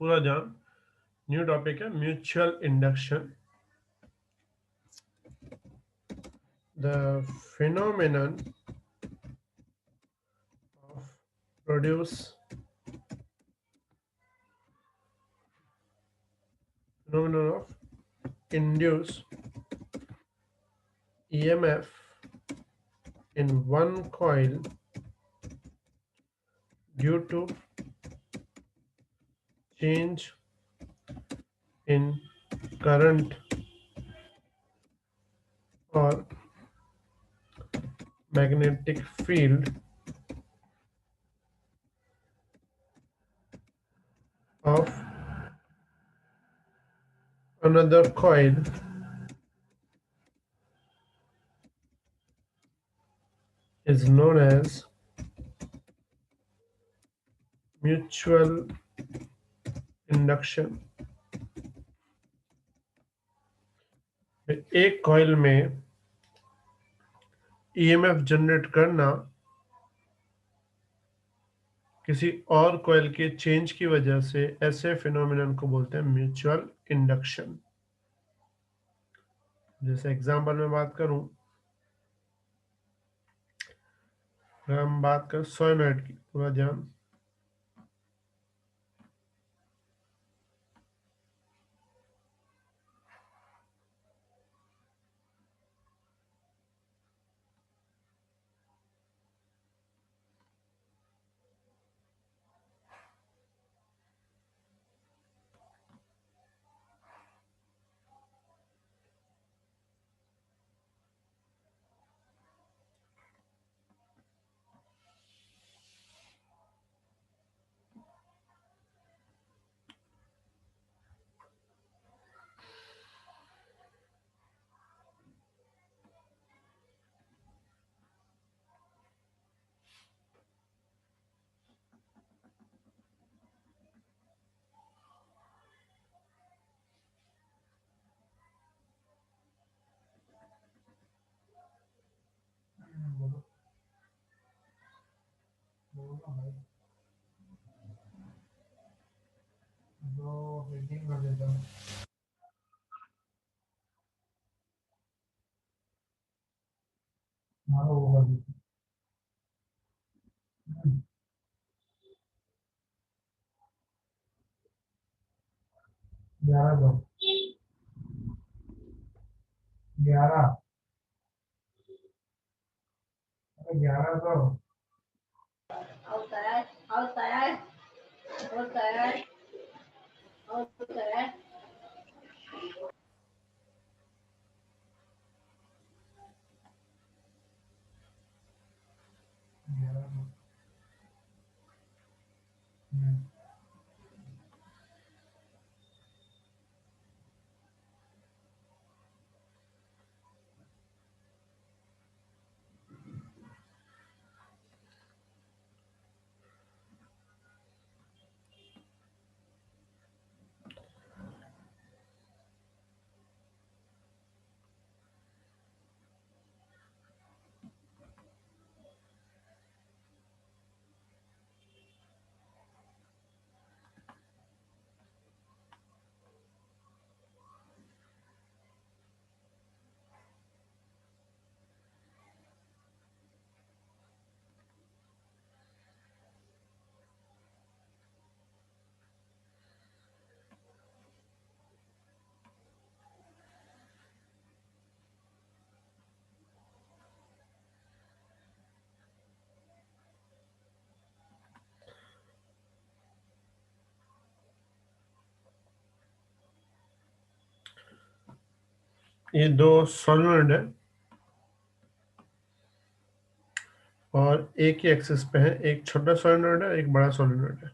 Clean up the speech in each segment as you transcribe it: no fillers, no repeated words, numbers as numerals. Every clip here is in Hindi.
पूरा ध्यान। न्यू टॉपिक है mutual induction. The phenomenon of produce phenomenon of induce EMF in one coil due to change in current or magnetic field of another coil is known as mutual induction। एक कॉइल में ईएमएफ जनरेट करना किसी और कॉइल के चेंज की वजह से, ऐसे फिनोमिनन को बोलते हैं म्यूचुअल इंडक्शन। जैसे एग्जांपल में बात करूं, अगर हम बात करें सोलेनॉइड की, पूरा ध्यान। ये दो सोलेनॉइड है और एक ही एक्सिस पे है। एक छोटा सोलेनॉइड है, एक बड़ा सोलेनॉइड है।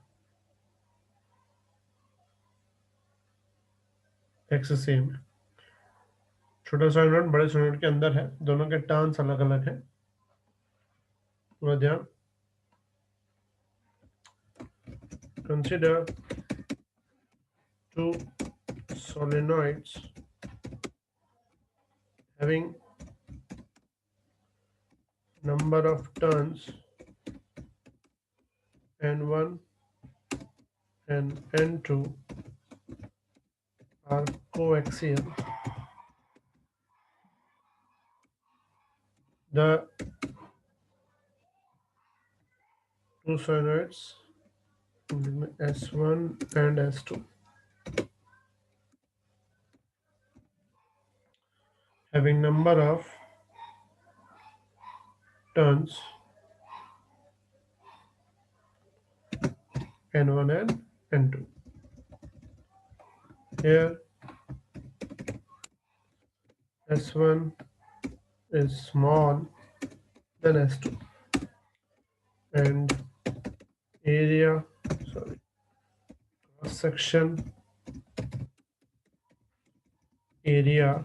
एक्सिस सेम है। छोटा सोलेनॉइड बड़े सोलेनॉइड के अंदर है। दोनों के टर्न्स अलग अलग है। पूरा ध्यान। Consider two solenoids having number of turns and one and N2 are coaxial. The two solenoids S1 and S2 having number of turns N1 and N2. Here S1 is small than S2 and area, cross section area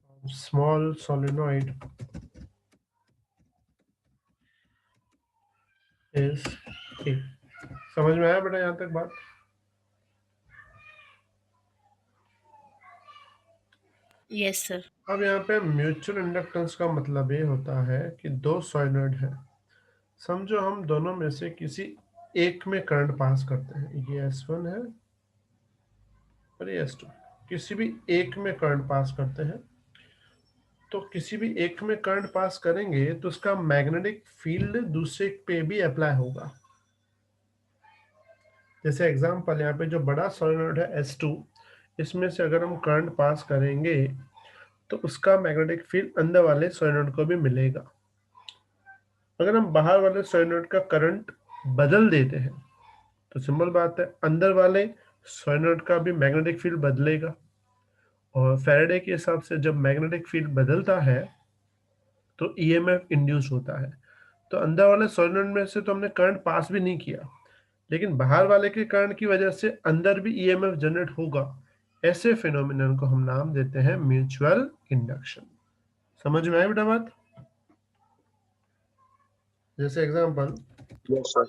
of small solenoid is A. समझ में आया बेटा यहाँ तक बात? Yes sir. अब यहाँ पे म्यूचुअल इंडक्टेंस का मतलब ये होता है कि दो सॉलिनॉइड है, समझो हम दोनों में से किसी एक में करंट पास करते हैं, ये S1 है और ये S2, किसी भी एक में करंट पास करते हैं, तो किसी भी एक में करंट पास करेंगे तो उसका मैग्नेटिक फील्ड दूसरे पे भी अप्लाई होगा। जैसे एग्जांपल यहाँ पे जो बड़ा सॉलिनॉइड है S2, इसमें से अगर हम करंट पास करेंगे तो उसका मैग्नेटिक फील्ड अंदर वाले सॉलिनॉइड को भी मिलेगा। अगर हम बाहर वाले सॉलिनॉइड का करंट बदल देते हैं तो सिंपल बात है, अंदर वाले सॉलिनॉइड का भी मैग्नेटिक फील्ड बदलेगा, और फैराडे के हिसाब से जब मैग्नेटिक फील्ड बदलता है तो ईएमएफ इंड्यूस होता है। तो अंदर वाले सॉलिनॉइड में से तो हमने करंट पास भी नहीं किया, लेकिन बाहर वाले के करंट की वजह से अंदर भी ईएमएफ जनरेट होगा। ऐसे फिनोमिनन को हम नाम देते हैं म्यूचुअल इंडक्शन। समझ में आई बेटा बात? जैसे example, Yes, sir.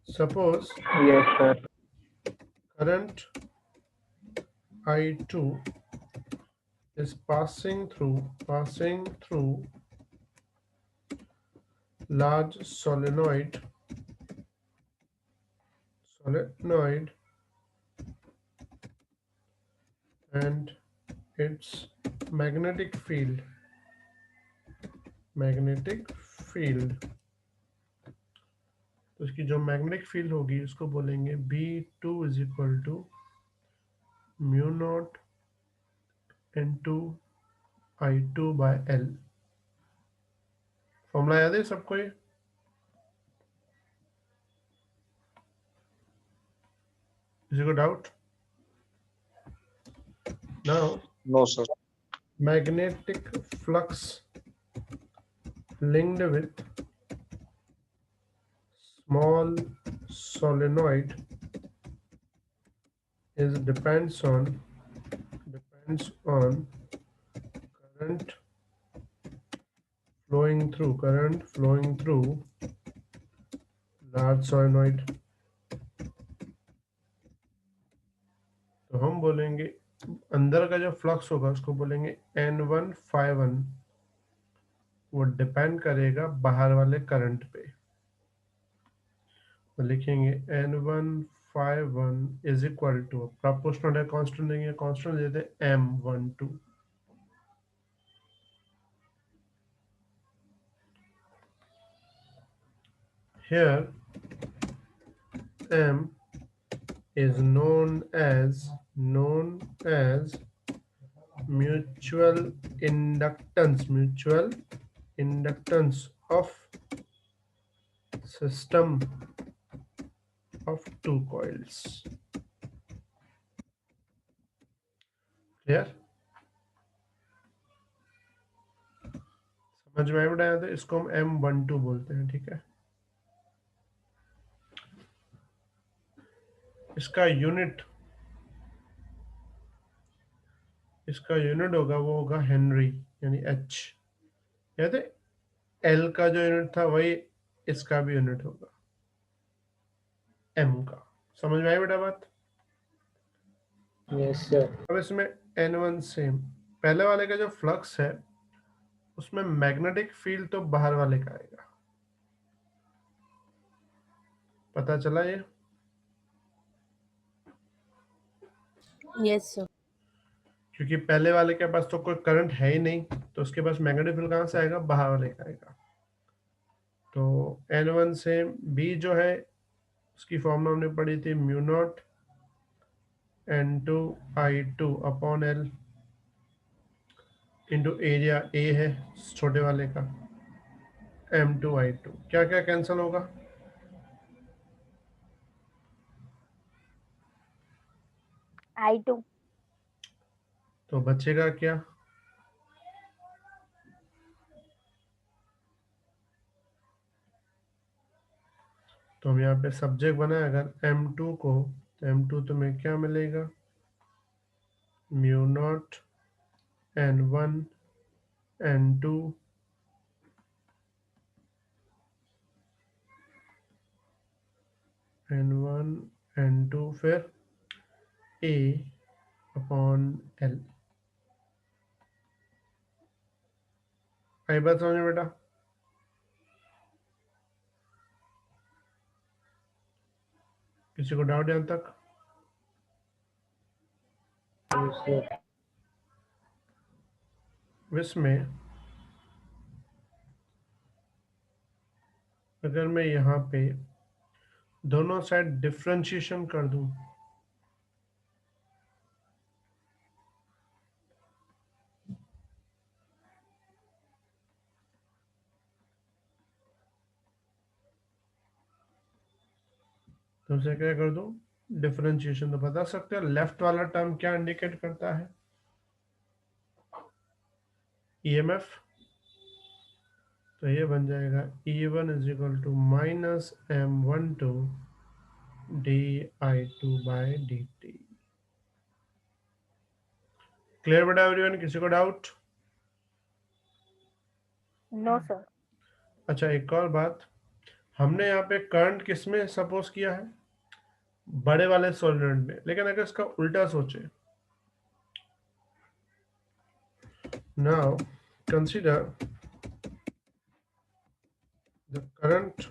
Suppose Yes, sir. Current I2 is passing through large solenoid and its magnetic field तो इसकी जो मैग्नेटिक फील्ड होगी उसको बोलेंगे B2 is equal to mu naught N2 I2 by L। Formula याद है सबको? ये किसी को doubt? Now No, sir. magnetic flux linked with small solenoid is depends on current flowing through large solenoid। तो हम बोलेंगे अंदर का जो फ्लक्स होगा उसको बोलेंगे N1 वो डिपेंड करेगा बाहर वाले करंट पे, तो लिखेंगे N1 is equal to, proportional है कांस्टेंट देंगे, कांस्टेंट देते M12। Here M is known as mutual inductance of system of two coils। Clear? समझ में आया बेटा? तो इसको हम M12 बोलते हैं, ठीक है। इसका यूनिट होगा, वो होगा हेनरी, यानी H। याद है L का जो यूनिट था वही इसका भी यूनिट होगा M का। समझ में आई बेटा बात? Yes, sir. अब इसमें N1 सेम, पहले वाले का जो फ्लक्स है उसमें मैग्नेटिक फील्ड तो बाहर वाले का आएगा, पता चला ये? Yes, sir. क्योंकि पहले वाले के पास तो कोई करंट है ही नहीं, तो उसके पास मैग्नेटिक फील्ड कहाँ से आएगा? बाहर वाले का आएगा। तो N1 से B जो है उसकी फॉर्मूला हमने पढ़ी थी mu naught N2I2 upon L into area A है छोटे वाले का M2I2। क्या क्या कैंसिल होगा? I2। तो बचेगा क्या? तो हम यहाँ पे सब्जेक्ट बनाए अगर M2 को, तो M2 तुम्हें क्या मिलेगा? Mu naught N1 N2 N1 N2 फिर A अपॉन L। आई बात समझ में बेटा? किसी को डाउट यहाँ तक? इसमें अगर मैं यहाँ पे दोनों साइड डिफरेंशिएशन कर दूं, तो उसे क्या कर दूं? डिफरेंशिएशन। तो बता सकते हो लेफ्ट वाला टर्म क्या इंडिकेट करता है? ईएमएफ। तो ये बन जाएगा E1 is equal to minus M12 di2/dt। Clear बेटा एवरीवन? किसी को डाउट? No sir. अच्छा, एक और बात, हमने यहाँ पे करंट किसमें सपोज किया है? बड़े वाले सोलेनोइड में। लेकिन अगर इसका उल्टा सोचे, now consider the current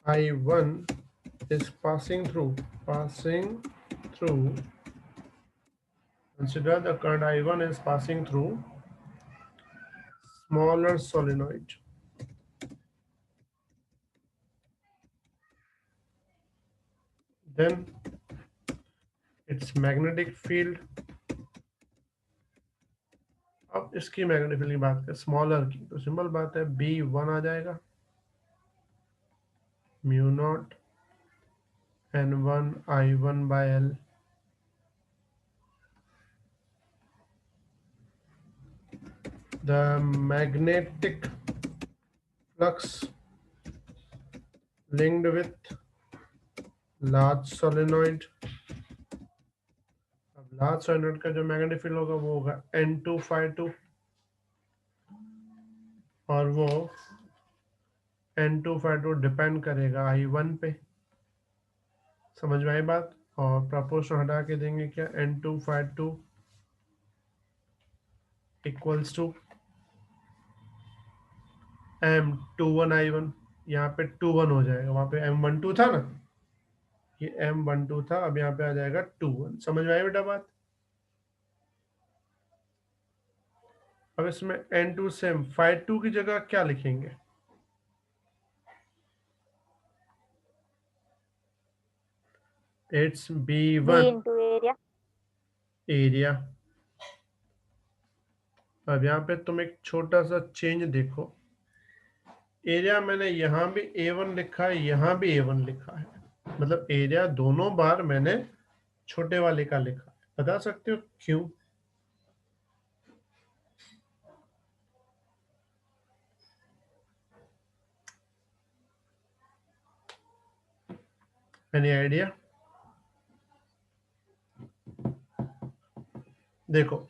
I1 is passing through, consider the current I1 is passing through smaller solenoid. Then its magnetic field, अब इसकी मैग्नेटिक फील्ड की बात करें स्मॉलर की, तो सिंपल बात है B1 आ जाएगा mu naught N1 I1 by L। The magnetic flux linked with large solenoid, अब लार्ज सोलेनोइड का जो मैग्नेटिक फील्ड होगा वो होगा N2 और वो N2 डिपेंड करेगा I1 पे। समझ में आई बात? और प्रपोर्शन हटा के देंगे क्या? N2 equals to M21 I1। यहाँ पे 21 हो जाएगा, वहां पे M12 था ना, ये M12 था, अब यहाँ पे आ जाएगा 21। समझ में आई बेटा बात? अब इसमें N2 से Phi2 की जगह क्या लिखेंगे? It's B B1 into area। Area. अब यहाँ पे तुम एक छोटा सा चेंज देखो, एरिया मैंने यहाँ भी A1 लिखा है, यहाँ भी A1 लिखा है, मतलब एरिया दोनों बार मैंने छोटे वाले का लिखा है। बता सकते हो क्यों? Any idea? देखो,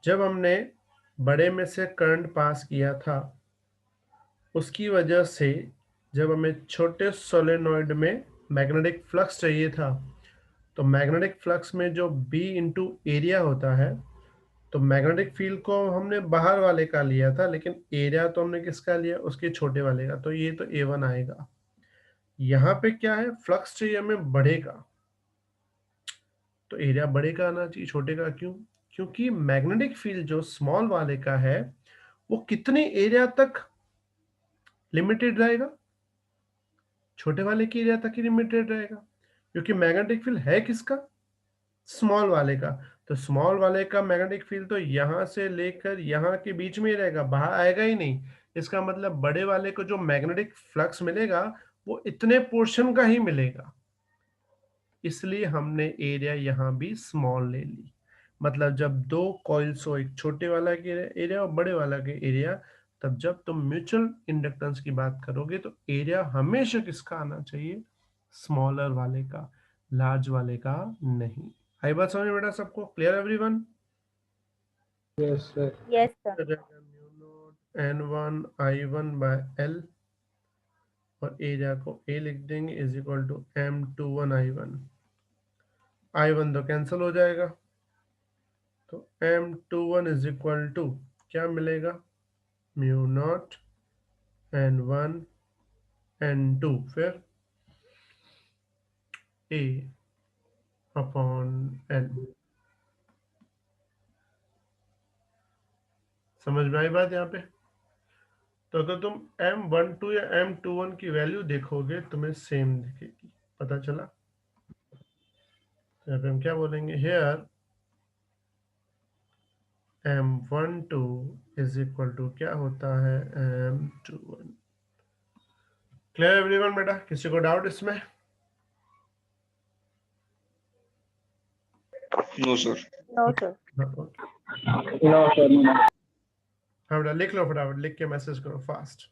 जब हमने बड़े में से करंट पास किया था, उसकी वजह से जब हमें छोटे सोलेनॉइड में मैग्नेटिक फ्लक्स चाहिए था, तो मैग्नेटिक फ्लक्स में जो B इंटू एरिया होता है, तो मैग्नेटिक फील्ड को हमने बाहर वाले का लिया था, लेकिन एरिया तो हमने किसका लिया? उसके छोटे वाले का। तो ये तो A1 आएगा। यहाँ पे क्या है? फ्लक्स चाहिए हमें बड़े का, तो एरिया बड़े का आना चाहिए, छोटे का क्यों? क्योंकि मैग्नेटिक फील्ड जो स्मॉल वाले का है वो कितने एरिया तक लिमिटेड रहेगा? छोटे वाले की एरिया तक ही लिमिटेड रहेगा, क्योंकि मैग्नेटिक फील्ड है किसका? स्मॉल वाले का। तो स्मॉल वाले का मैग्नेटिक फील्ड तो यहां से लेकर यहां के बीच में ही रहेगा, बाहर आएगा ही नहीं। इसका मतलब बड़े वाले को जो मैग्नेटिक फ्लक्स मिलेगा वो इतने पोर्शन का ही मिलेगा, इसलिए हमने एरिया यहां भी स्मॉल ले ली। मतलब जब दो कॉइल्स हो, एक छोटे वाला के एरिया और बड़े वाला के एरिया, तब जब तुम म्यूचुअल इंडक्टेंस की बात करोगे तो एरिया हमेशा किसका आना चाहिए? स्मॉलर वाले का, लार्ज वाले का नहीं। आई बात समझ में बेटा सबको? Clear everyone? Yes, sir. Yes, sir. n1 i1 by l और एरिया को a लिख देंगे is equal to m21 i1। i1 तो कैंसिल हो जाएगा, तो m21 इज इक्वल टू क्या मिलेगा? म्यू नॉट n1 n2 फिर a अपॉन l। समझ में आई बात यहाँ पे? तो अगर तुम m12 या m21 की वैल्यू देखोगे तुम्हें सेम दिखेगी, पता चला? तो यहाँ पे हम क्या बोलेंगे? Hair m12 is equal to क्या होता है? m21। क्लियर एवरीवन बेटा? किसी को डाउट इसमें? No, sir. No, sir. हाँ, ओके। No, sir. No. हाँ बेटा लिख लो, फटाफट लिख के मैसेज करो फास्ट।